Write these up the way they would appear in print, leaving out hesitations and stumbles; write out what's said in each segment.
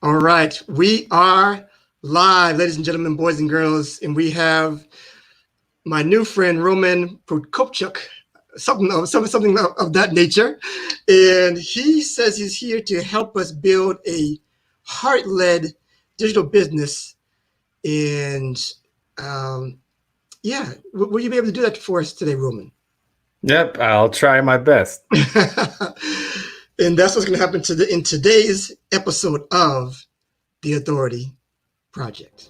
All right, we are live, ladies and gentlemen, boys and girls, and we have my new friend Roman Prokopchukk, something of that nature, and he says he's here to help us build a heart-led digital business. And yeah, will you be able to do that for us today, Roman? Yep, I'll try my best. And that's what's going to happen in today's episode of The Authority Project.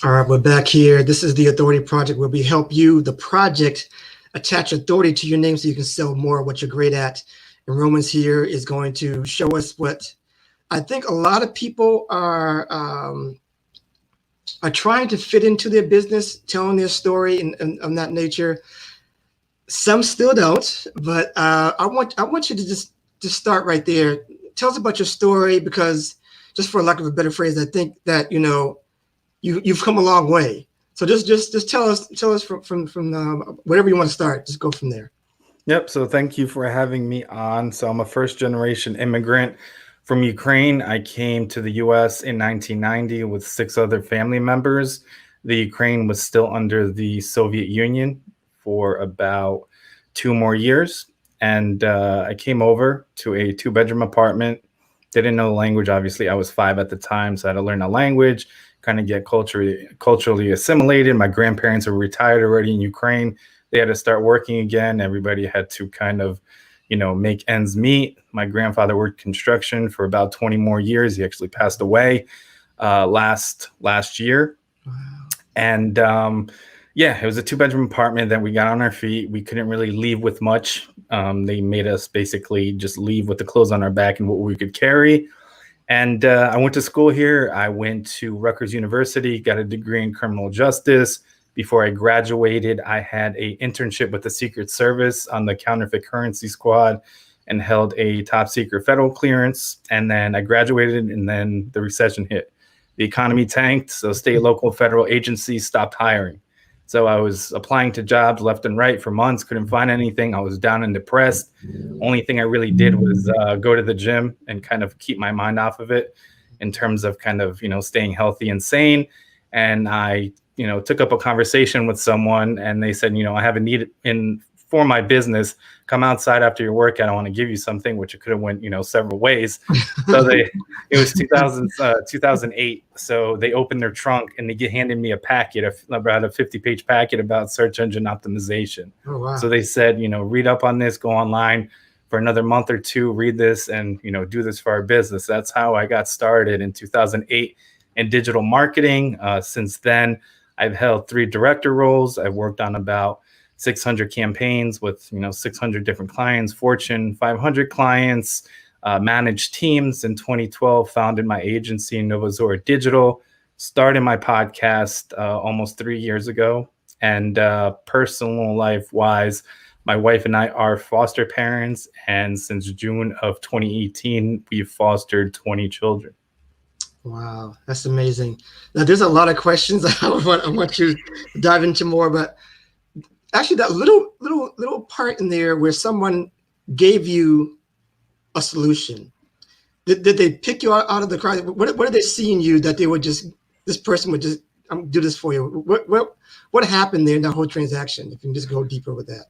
All right, we're back here. This is The Authority Project, where we help you, the project, attach authority to your name so you can sell more of what you're great at. And Roman's here is going to show us what I think a lot of people are trying to fit into their business, telling their story and of that nature. Some still don't, but I want you to just start right there. Tell us about your story, because just for lack of a better phrase, I think that you've come a long way. So just tell us from whatever you want to start. Just go from there. Yep. So thank you for having me on. So I'm a first generation immigrant from Ukraine. I came to the US in 1990 with 6 other family members. The Ukraine was still under the Soviet Union for about 2 more years. And I came over to a 2-bedroom apartment. Didn't know the language. Obviously, I was 5 at the time, so I had to learn the language, kind of get culturally assimilated. My grandparents were retired already in Ukraine. They had to start working again. Everybody had to kind of, make ends meet. My grandfather worked construction for about 20 more years. He actually passed away last year. Wow. And it was a 2-bedroom apartment that we got on our feet. We couldn't really leave with much. They made us basically just leave with the clothes on our back and what we could carry. And I went to school here. I went to Rutgers University, got a degree in criminal justice. Before I graduated, I had an internship with the Secret Service on the counterfeit currency squad and held a top secret federal clearance. And then I graduated, and then the recession hit. The economy tanked, so state, local, federal agencies stopped hiring. So I was applying to jobs left and right for months, couldn't find anything. I was down and depressed. Only thing I really did was go to the gym and kind of keep my mind off of it in terms of kind of, staying healthy and sane. And I, took up a conversation with someone, and they said, I have a need for my business. Come outside after your workout. I want to give you something, which it could have went, several ways. So it was 2008. So they opened their trunk and they handed me a packet of about a 50-page packet about search engine optimization. Oh, wow. So they said, read up on this, go online for another month or 2, read this, and, do this for our business. That's how I got started in 2008 in digital marketing. Since then, I've held 3 director roles. I've worked on about 600 campaigns with 600 different clients, Fortune 500 clients, managed teams. In 2012, founded my agency, Zora Digital, started my podcast almost 3 years ago. And personal life wise, my wife and I are foster parents, and since June of 2018, we've fostered 20 children. Wow, that's amazing. Now, there's a lot of questions I want you to dive into more, but actually, that little part in there where someone gave you a solution, did they pick you out of the crowd? What are they seeing you that they would this person would just do this for you? What happened there in that whole transaction? If you can just go deeper with that.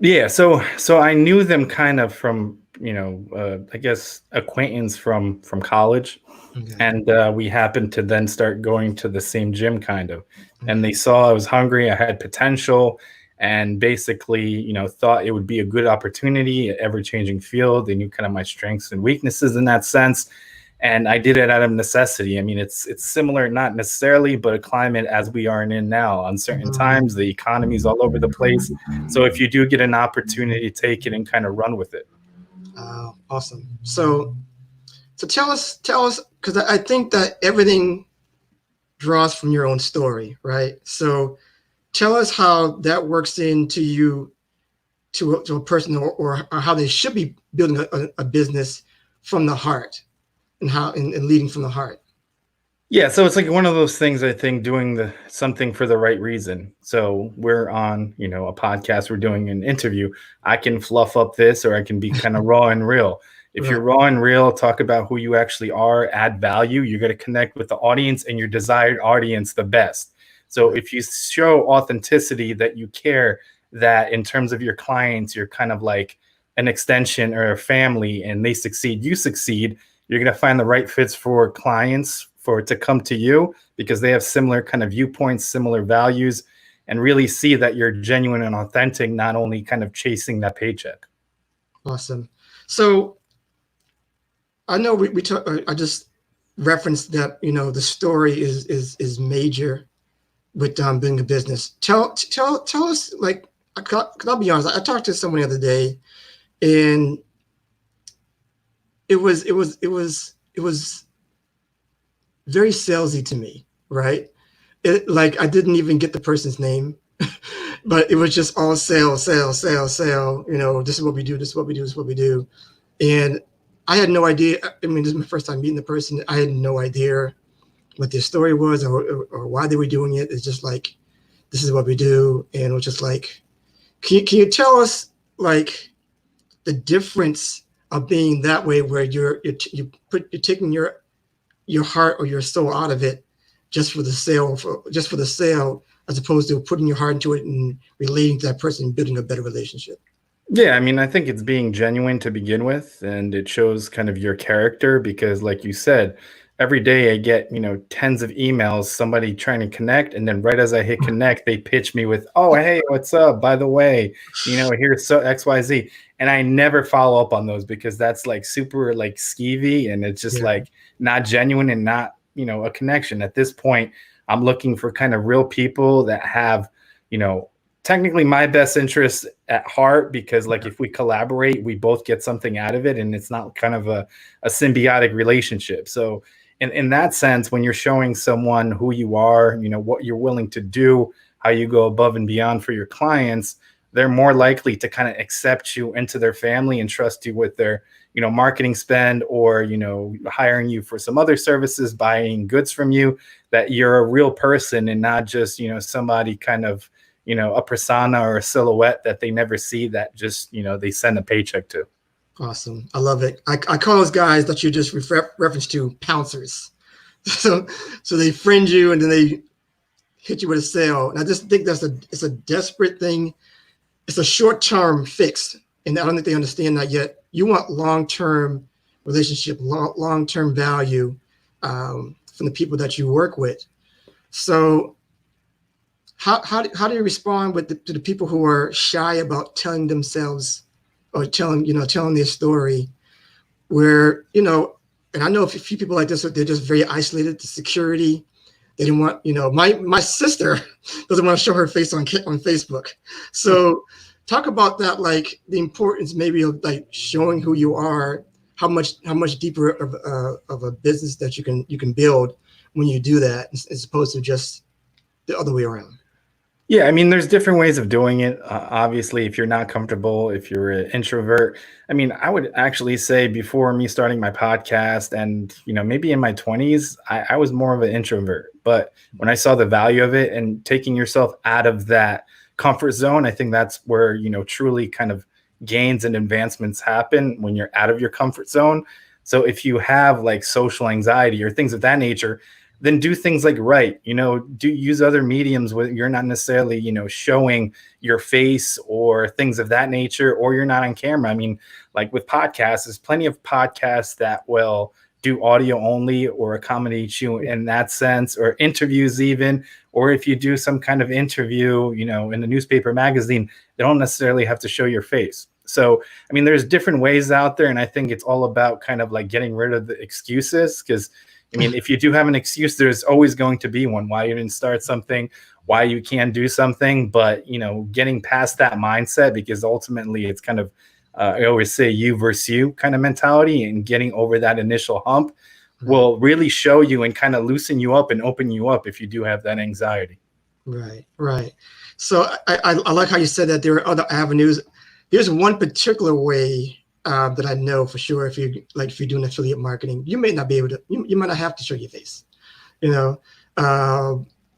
Yeah, so I knew them kind of from I guess acquaintance from college. Okay. And we happened to then start going to the same gym kind of. And they saw I was hungry, I had potential, and basically, thought it would be a good opportunity, an ever-changing field. They knew kind of my strengths and weaknesses in that sense. And I did it out of necessity. I mean, it's similar, not necessarily, but a climate as we are in now. Uncertain times, the economy is all over the place. So if you do get an opportunity, take it and kind of run with it. Awesome. So tell us, because I think that everything draws from your own story, right? So tell us how that works into you, to a person, or how they should be building a business from the heart, and how and leading from the heart. Yeah, so it's like one of those things, I think, doing the something for the right reason. So we're on, a podcast, we're doing an interview. I can fluff up this or I can be kind of raw and real. If you're Right. raw and real, talk about who you actually are, add value, you're going to connect with the audience and your desired audience the best. So Right. if you show authenticity, that you care, that in terms of your clients, you're kind of like an extension or a family and they succeed, you succeed, you're going to find the right fits for clients for it to come to you because they have similar kind of viewpoints, similar values, and really see that you're genuine and authentic, not only kind of chasing that paycheck. Awesome. So I know we talk, I just referenced that, the story is major with building a business. Tell us, like, cause I'll be honest, I talked to someone the other day, and it was very salesy to me, right? It, like, I didn't even get the person's name, but it was just all sale, sale, sale, sale. This is what we do, this is what we do, this is what we do. And I had no idea. I mean, this is my first time meeting the person. I had no idea what their story was, or why they were doing it. It's just like, this is what we do. And it was just like, can you tell us, like, the difference of being that way, where you're taking your heart or your soul out of it just for the sale, as opposed to putting your heart into it and relating to that person and building a better relationship. Yeah, I mean, I think it's being genuine to begin with, and it shows kind of your character because, like you said, every day I get, tens of emails, somebody trying to connect, and then right as I hit connect, they pitch me with, "Oh, hey, what's up? By the way, here's so XYZ." And I never follow up on those because that's like super like skeevy and it's just Yeah. like not genuine and not, a connection. At this point, I'm looking for kind of real people that have, you know, technically my best interest at heart because like Yeah. if we collaborate we both get something out of it and it's not kind of a symbiotic relationship. So in that sense, when you're showing someone who you are, what you're willing to do, how you go above and beyond for your clients, they're more likely to kind of accept you into their family and trust you with their marketing spend, or hiring you for some other services, buying goods from you, that you're a real person and not just somebody kind of a persona or a silhouette that they never see, that just, they send a paycheck to. Awesome. I love it. I call those guys that you just referenced to pouncers. So so they friend you and then they hit you with a sale. And I just think it's a desperate thing. It's a short-term fix. And I don't think they understand that yet. You want long-term relationship, long-term value from the people that you work with. So how do you respond to the people who are shy about telling themselves, or telling their story, where, and I know a few people like this, they're just very isolated to security. They didn't want, my sister doesn't want to show her face on Facebook. So talk about that, like the importance maybe of like showing who you are, how much deeper of a business that you can build when you do that, as opposed to just the other way around. Yeah, I mean, there's different ways of doing it. Obviously, if you're not comfortable, if you're an introvert, I mean, I would actually say before me starting my podcast and, maybe in my 20s, I was more of an introvert. But when I saw the value of it and taking yourself out of that comfort zone, I think that's where, truly kind of gains and advancements happen when you're out of your comfort zone. So if you have like social anxiety or things of that nature, then do things like write, do use other mediums where you're not necessarily, showing your face or things of that nature, or you're not on camera. I mean, like with podcasts, there's plenty of podcasts that will do audio only or accommodate you in that sense, or interviews even, or if you do some kind of interview, in the newspaper magazine, they don't necessarily have to show your face. So, I mean, there's different ways out there. And I think it's all about kind of like getting rid of the excuses, because I mean, if you do have an excuse, there's always going to be one why you didn't start something, why you can't do something. But, getting past that mindset, because ultimately it's kind of, I always say you versus you kind of mentality, and getting over that initial hump will really show you and kind of loosen you up and open you up if you do have that anxiety. Right, right. So I like how you said that there are other avenues. There's one particular way that I know for sure. If you're doing affiliate marketing, you may not be able to. You might not have to show your face. you know.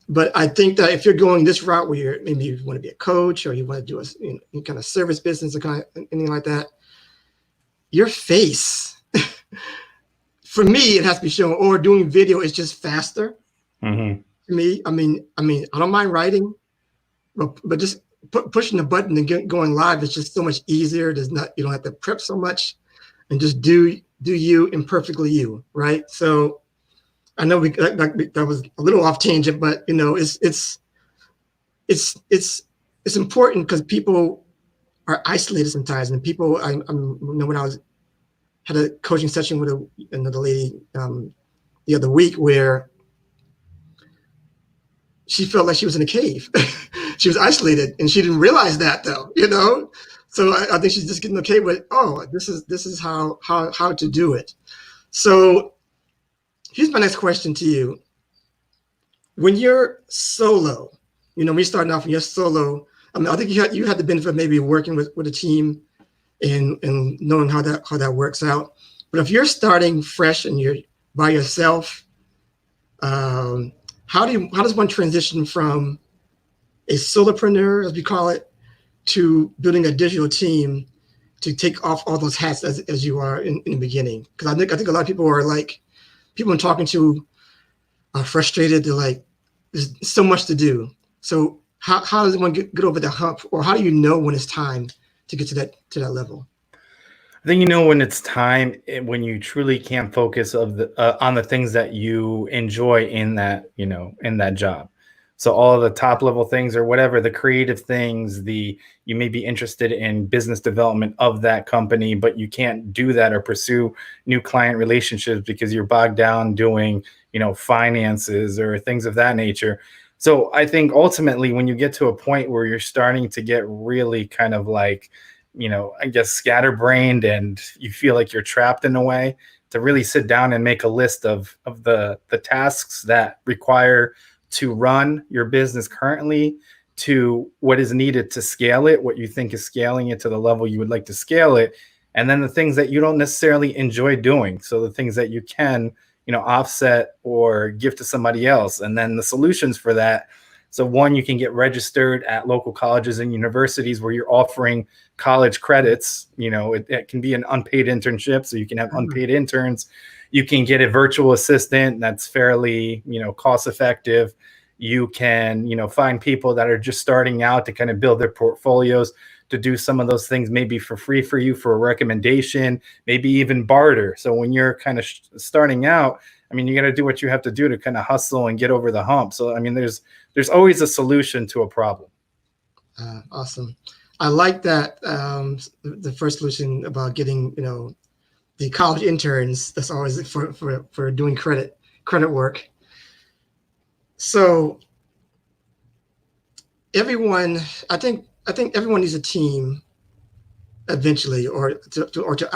But I think that if you're going this route where you're maybe you want to be a coach or you want to do any kind of service business or kind of anything like that, your face, for me, it has to be shown. Or doing video is just faster Mm-hmm. to me. I mean, I don't mind writing, but just pushing the button and going live is just so much easier. You don't have to prep so much, and just do you imperfectly you, right? So I know that was a little off tangent, but it's important because people are isolated sometimes, and people I know when I had a coaching session with another lady the other week where she felt like she was in a cave. She was isolated, and she didn't realize that, though. So I think she's just getting okay with, this is how to do it. So here's my next question to you. When you're solo, when you're starting off and you're solo, I think you had the benefit of maybe working with a team and knowing how that works out. But if you're starting fresh and you're by yourself, how does one transition from a solopreneur, as we call it, to building a digital team to take off all those hats as you are in the beginning? Because I think a lot of people are like, people I'm talking to are frustrated. They're like, there's so much to do. So how does one get over the hump, or how do you know when it's time to get to that level? I think when it's time, when you truly can focus on the things that you enjoy in that job. So all of the top level things or whatever, the creative things, you may be interested in business development of that company, but you can't do that or pursue new client relationships because you're bogged down doing, finances or things of that nature. So I think ultimately when you get to a point where you're starting to get really kind of like, I guess scatterbrained and you feel like you're trapped in a way, to really sit down and make a list of the tasks that require to run your business currently, to what is needed to scale it, what you think is scaling it to the level you would like to scale it, and then the things that you don't necessarily enjoy doing. So the things that you can, offset or give to somebody else, and then the solutions for that. So one, you can get registered at local colleges and universities where you're offering college credits. It can be an unpaid internship, so you can have unpaid interns. You can get a virtual assistant that's fairly, cost effective. You can, find people that are just starting out to kind of build their portfolios to do some of those things, maybe for free for you, for a recommendation, maybe even barter. So when you're kind of starting out, you got to do what you have to do to kind of hustle and get over the hump. So, there's always a solution to a problem. Awesome. I like that. The first solution about getting, the college interns, that's always for doing credit work. So I think everyone needs a team eventually, or to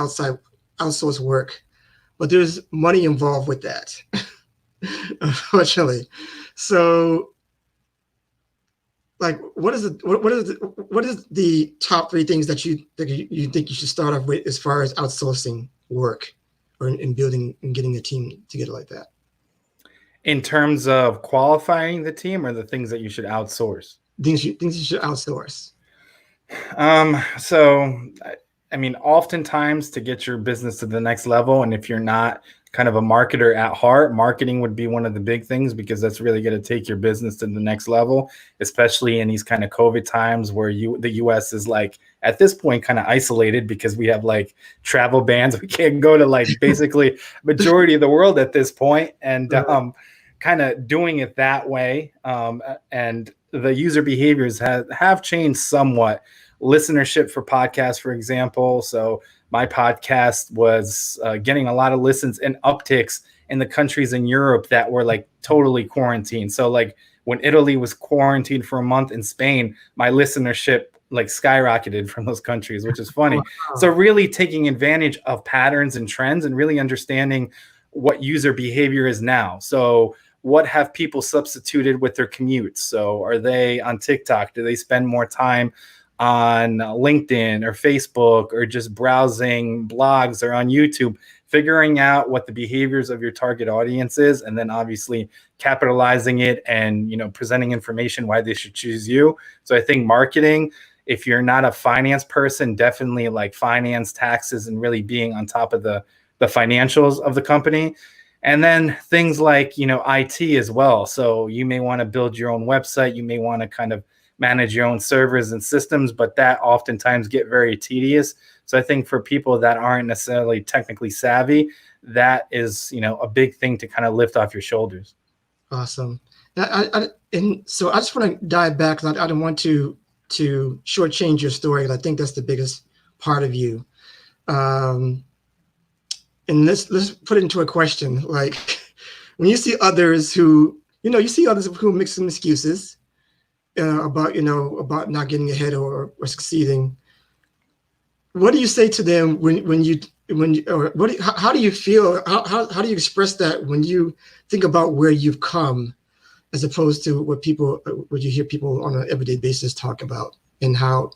outsource work, but there's money involved with that, unfortunately. So, like, what is the top 3 things that you think you should start off with as far as outsourcing work, or in building and getting a team together like that? In terms of qualifying the team, or the things that you should outsource? Things you should outsource. So, oftentimes to get your business to the next level, and if you're not kind of a marketer at heart, marketing would be one of the big things, because that's really going to take your business to the next level, especially in these kind of COVID times where the US is like at this point kind of isolated because we have like travel bans. We can't go to like basically majority of the world at this point, and kind of doing it that way. And the user behaviors have changed somewhat. Listenership for podcasts, for example. So my podcast was getting a lot of listens and upticks in the countries in Europe that were like totally quarantined. So like when Italy was quarantined for a month, in Spain, my listenership like skyrocketed from those countries, which is funny. Wow. So really taking advantage of patterns and trends and really understanding what user behavior is now. So what have people substituted with their commutes? So are they on TikTok? Do they spend more time on LinkedIn or Facebook, or just browsing blogs, or on YouTube? figuring out what the behaviors of your target audience is, and then obviously capitalizing it and, presenting information why they should choose you. So I think marketing, if you're not a finance person, definitely like finance, taxes, and really being on top of the financials of the company. And then things like, IT as well. So you may want to build your own website. You may want to kind of manage your own servers and systems, but that oftentimes get very tedious. So I think for people that aren't necessarily technically savvy, that is, a big thing to kind of lift off your shoulders. Awesome. And so I just want to dive back. I don't want to shortchange your story. I think that's the biggest part of you. And let's put it into a question. Like when you see others who, you see others who make some excuses about not getting ahead or succeeding. What do you say to them how do you feel? How do you express that when you think about where you've come, as opposed to what you hear people on an everyday basis talk about, and how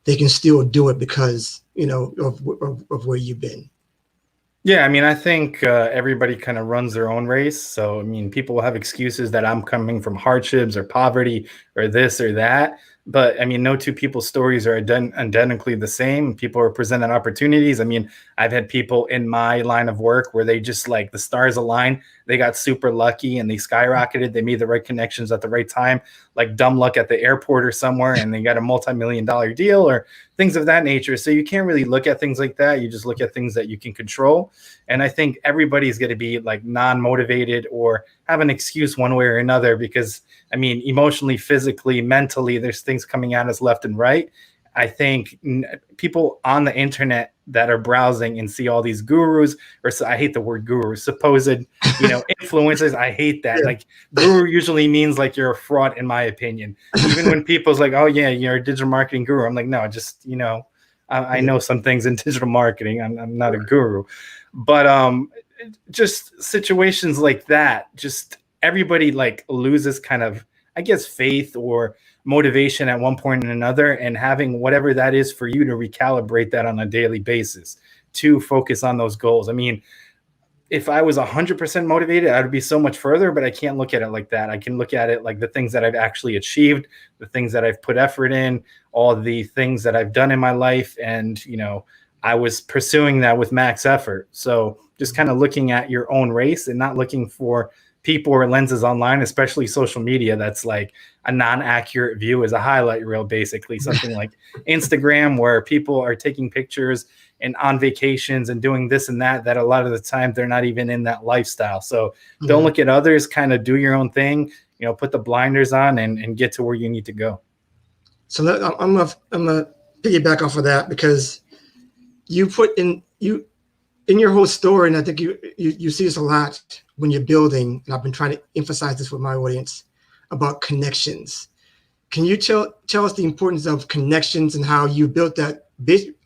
they can still do it because of where you've been? Yeah, I think everybody kind of runs their own race. So, people will have excuses that I'm coming from hardships or poverty or this or that. But no two people's stories are identically the same. People are presented opportunities. I've had people in my line of work where they just like the stars aligned. They got super lucky and they skyrocketed. They made the right connections at the right time, like dumb luck at the airport or somewhere, and they got a multi-million-dollar deal or things of that nature. So you can't really look at things like that. You just look at things that you can control. And I think everybody's going to be like non-motivated or have an excuse one way or another because, emotionally, physically, mentally, there's things coming at us left and right. I think people on the internet that are browsing and see all these gurus, or I hate the word guru, supposed, influencers. I hate that. Yeah. Like guru usually means like you're a fraud, in my opinion. Even when people's like, oh yeah, you're a digital marketing guru. I'm like, no, just, I know some things in digital marketing. I'm not a guru, but just situations like that, just everybody like loses kind of, I guess, faith or motivation at one point or another, and having whatever that is for you to recalibrate that on a daily basis to focus on those goals. If I was 100% motivated, I would be so much further, but I can't look at it like that. I can look at it like the things that I've actually achieved, the things that I've put effort in, all the things that I've done in my life. And, I was pursuing that with max effort. So just kind of looking at your own race and not looking for people or lenses online, especially social media, that's like a non-accurate view as a highlight reel, basically something like Instagram, where people are taking pictures and on vacations and doing this and that a lot of the time they're not even in that lifestyle. So don't look at others, kind of do your own thing, put the blinders on and get to where you need to go. So I'm gonna piggyback off of that, because you put in your whole story, and I think you see this a lot when you're building, and I've been trying to emphasize this with my audience, about connections. Can you tell us the importance of connections and how you built that?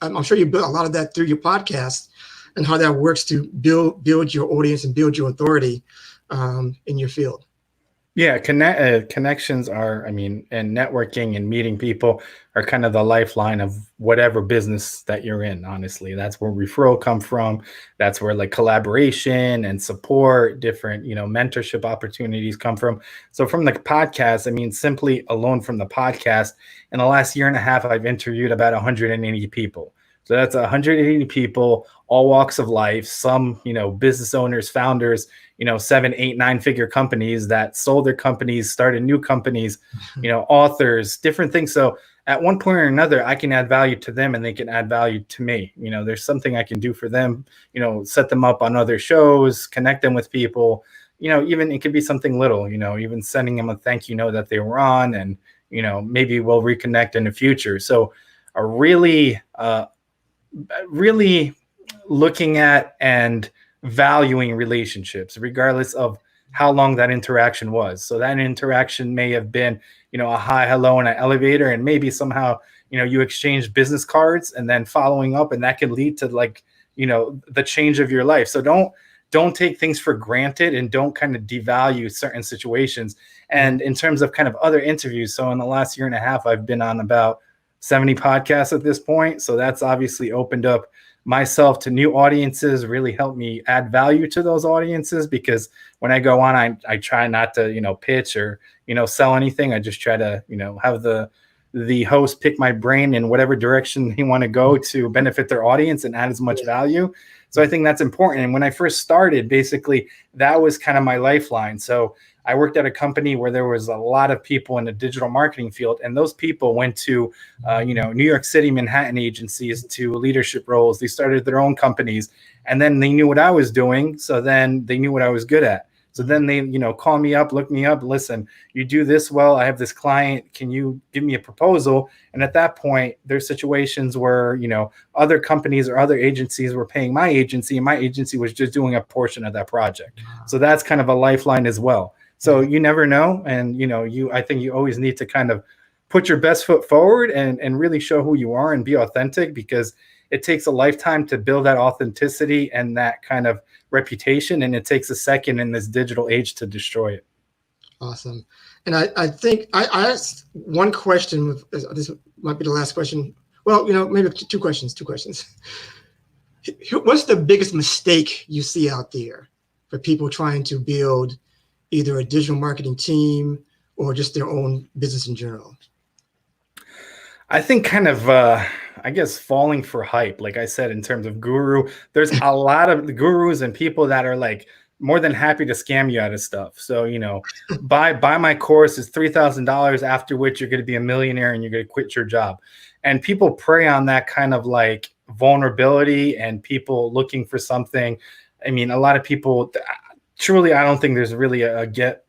I'm sure you built a lot of that through your podcast, and how that works to build your audience and build your authority in your field. Yeah, connections are, and networking and meeting people are kind of the lifeline of whatever business that you're in, honestly. That's where referral come from. That's where like collaboration and support, different, mentorship opportunities come from. So from the podcast, simply alone from the podcast, in the last year and a half, I've interviewed about 180 people. So that's 180 people, all walks of life, some, business owners, founders, 7, 8, 9-figure companies that sold their companies, started new companies, authors, different things. So at one point or another, I can add value to them and they can add value to me. There's something I can do for them, set them up on other shows, connect them with people, even it could be something little, even sending them a thank you note that they were on, and, maybe we'll reconnect in the future. So a really looking at and valuing relationships, regardless of how long that interaction was. So that interaction may have been, a hi, hello in an elevator, and maybe somehow, you exchanged business cards and then following up, and that could lead to like, the change of your life. So don't take things for granted, and don't kind of devalue certain situations. And in terms of kind of other interviews, so in the last year and a half, I've been on about 70 podcasts at this point. So that's obviously opened up myself to new audiences, really help me add value to those audiences, because when I go on, I try not to, pitch or, sell anything. I just try to, have the host pick my brain in whatever direction they want to go to benefit their audience and add as much value. So I think that's important. And when I first started, basically, that was kind of my lifeline. So I worked at a company where there was a lot of people in the digital marketing field, and those people went to, New York City, Manhattan agencies to leadership roles. They started their own companies, and then they knew what I was doing. So then they knew what I was good at. So then they, call me up, look me up, listen, you do this well. I have this client. Can you give me a proposal? And at that point, there's situations where, other companies or other agencies were paying my agency, and my agency was just doing a portion of that project. So that's kind of a lifeline as well. So you never know. And, I think you always need to kind of put your best foot forward and really show who you are and be authentic, because it takes a lifetime to build that authenticity and that kind of reputation. And it takes a second in this digital age to destroy it. Awesome. And I think I asked one question. This might be the last question. Well, maybe two questions. What's the biggest mistake you see out there for people trying to build either a digital marketing team or just their own business in general? I think kind of, falling for hype. Like I said, in terms of guru, there's a lot of gurus and people that are like more than happy to scam you out of stuff. So, buy my course is $3,000, after which you're going to be a millionaire and you're going to quit your job. And people prey on that kind of like vulnerability and people looking for something. I mean, a lot of people, truly, I don't think there's really a get,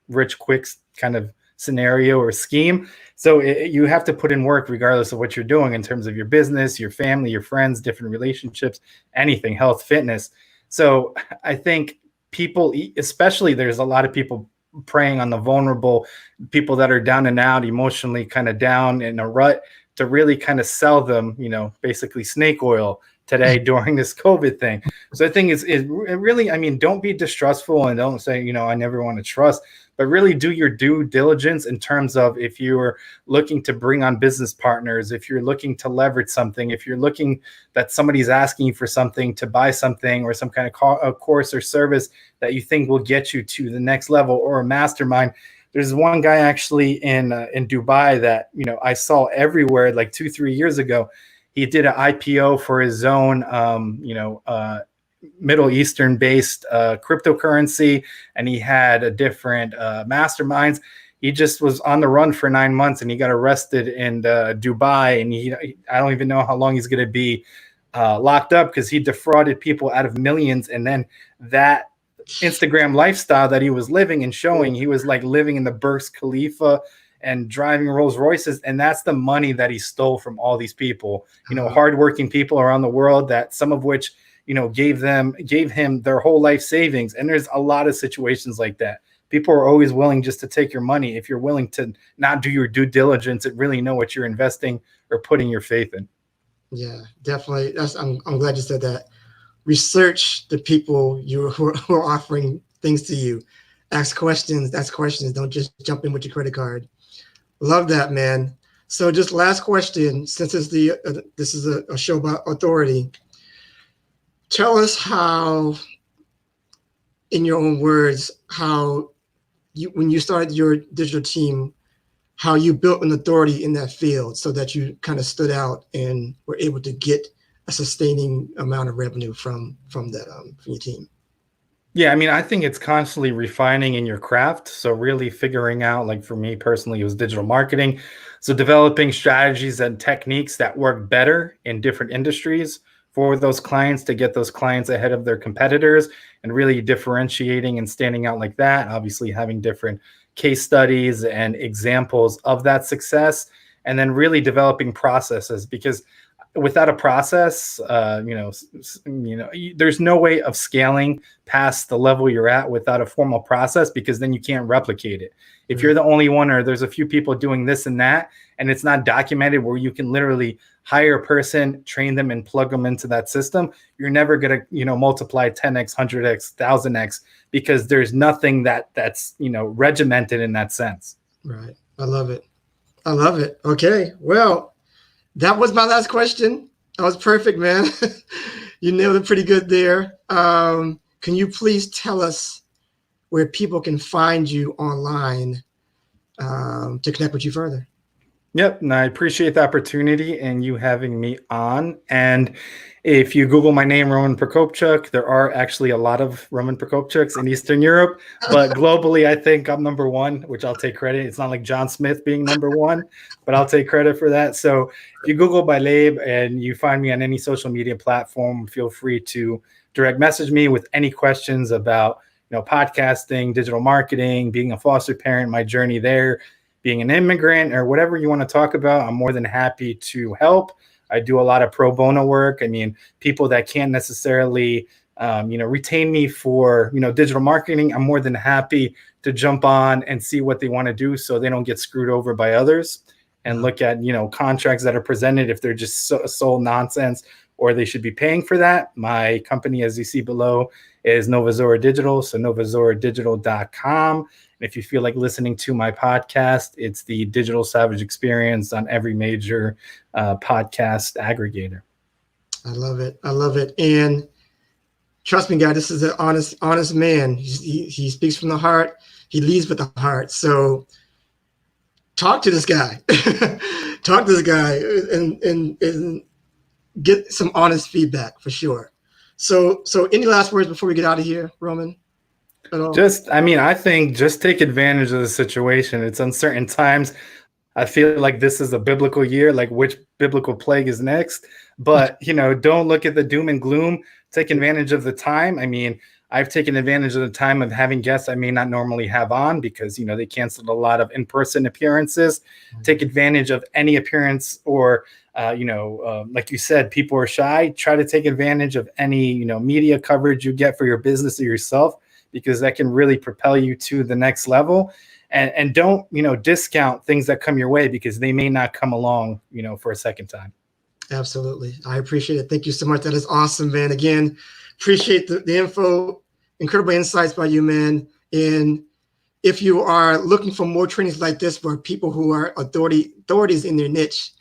rich quick kind of scenario or scheme. So you have to put in work regardless of what you're doing in terms of your business, your family, your friends, different relationships, anything, health, fitness. So I think people, especially there's a lot of people preying on the vulnerable, people that are down and out, emotionally kind of down in a rut, to really kind of sell them, basically snake oil today during this COVID thing. So I think it really, don't be distrustful and don't say, I never want to trust, but really do your due diligence in terms of if you're looking to bring on business partners, if you're looking to leverage something, if you're looking that somebody's asking you for something to buy something or some kind of course or service that you think will get you to the next level, or a mastermind. There's one guy actually in Dubai that, I saw everywhere like 2-3 years ago. He did an IPO for his own, Middle Eastern based cryptocurrency, and he had a different masterminds. He just was on the run for 9 months, and he got arrested in Dubai. And I don't even know how long he's going to be locked up, because he defrauded people out of millions. And then that Instagram lifestyle that he was living and showing, he was like living in the Burj Khalifa and driving Rolls Royces. And that's the money that he stole from all these people, hardworking people around the world, that some of which, gave him their whole life savings. And there's a lot of situations like that. People are always willing just to take your money if you're willing to not do your due diligence and really know what you're investing or putting your faith in. Yeah, definitely. I'm glad you said that. Research the people who are offering things to you. Ask questions. Don't just jump in with your credit card. Love that, man. So just last question, since this is a show about authority. Tell us how, in your own words, how when you started your digital team, how you built an authority in that field so that you kind of stood out and were able to get a sustaining amount of revenue from that from your team. Yeah, I think it's constantly refining in your craft. So really figuring out, like for me personally, it was digital marketing. So developing strategies and techniques that work better in different industries for those clients, to get those clients ahead of their competitors, and really differentiating and standing out like that. Obviously having different case studies and examples of that success, and then really developing processes, because without a process, there's no way of scaling past the level you're at without a formal process, because then you can't replicate it. If you're the only one, or there's a few people doing this and that, and it's not documented where you can literally hire a person, train them, and plug them into that system, you're never going to, multiply 10x, 100x, 1000x, because there's nothing that's, regimented in that sense. Right. I love it. Okay. Well, that was my last question. That was perfect, man. You nailed it pretty good there. Can you please tell us where people can find you online to connect with you further? Yep, and I appreciate the opportunity and you having me on. And if you Google my name, Roman Prokopchuk, there are actually a lot of Roman Prokopchuks in Eastern Europe, but globally, I think I'm number one, which I'll take credit. It's not like John Smith being number one, but I'll take credit for that. So if you Google by Labe and you find me on any social media platform, feel free to direct message me with any questions about podcasting, digital marketing, being a foster parent, my journey there, being an immigrant, or whatever you want to talk about. I'm more than happy to help. I do a lot of pro bono work. I mean, people that can't necessarily, retain me for, digital marketing, I'm more than happy to jump on and see what they want to do so they don't get screwed over by others, and look at, contracts that are presented if they're just sold nonsense or they should be paying for that. My company, as you see below, is Zora Digital. So novazoradigital.com. And if you feel like listening to my podcast, it's the Digital Savage Experience on every major podcast aggregator. I love it. I love it. And trust me, guys, this is an honest man. He speaks from the heart. He leads with the heart. So talk to this guy. Talk to this guy and get some honest feedback for sure. So any last words before we get out of here, Roman? I think just take advantage of the situation. It's uncertain times. I feel like this is a biblical year, like which biblical plague is next. But, don't look at the doom and gloom. Take advantage of the time. I mean, I've taken advantage of the time of having guests I may not normally have on because, they canceled a lot of in-person appearances. Take advantage of any appearance or, like you said, people are shy. Try to take advantage of any, media coverage you get for your business or yourself, because that can really propel you to the next level. And don't, discount things that come your way because they may not come along, for a second time. Absolutely. I appreciate it. Thank you so much. That is awesome, man. Again, appreciate the info. Incredible insights by you, man. And if you are looking for more trainings like this for people who are authorities in their niche,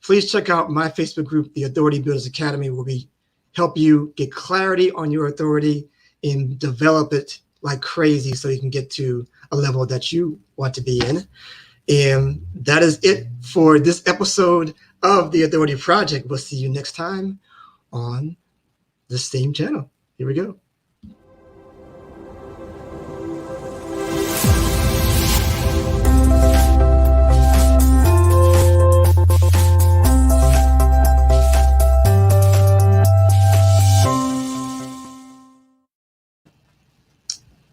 please check out my Facebook group, the Authority Builders Academy, where we help you get clarity on your authority and develop it like crazy so you can get to a level that you want to be in. And that is it for this episode of the Authority Project. We'll see you next time on the same channel. Here we go.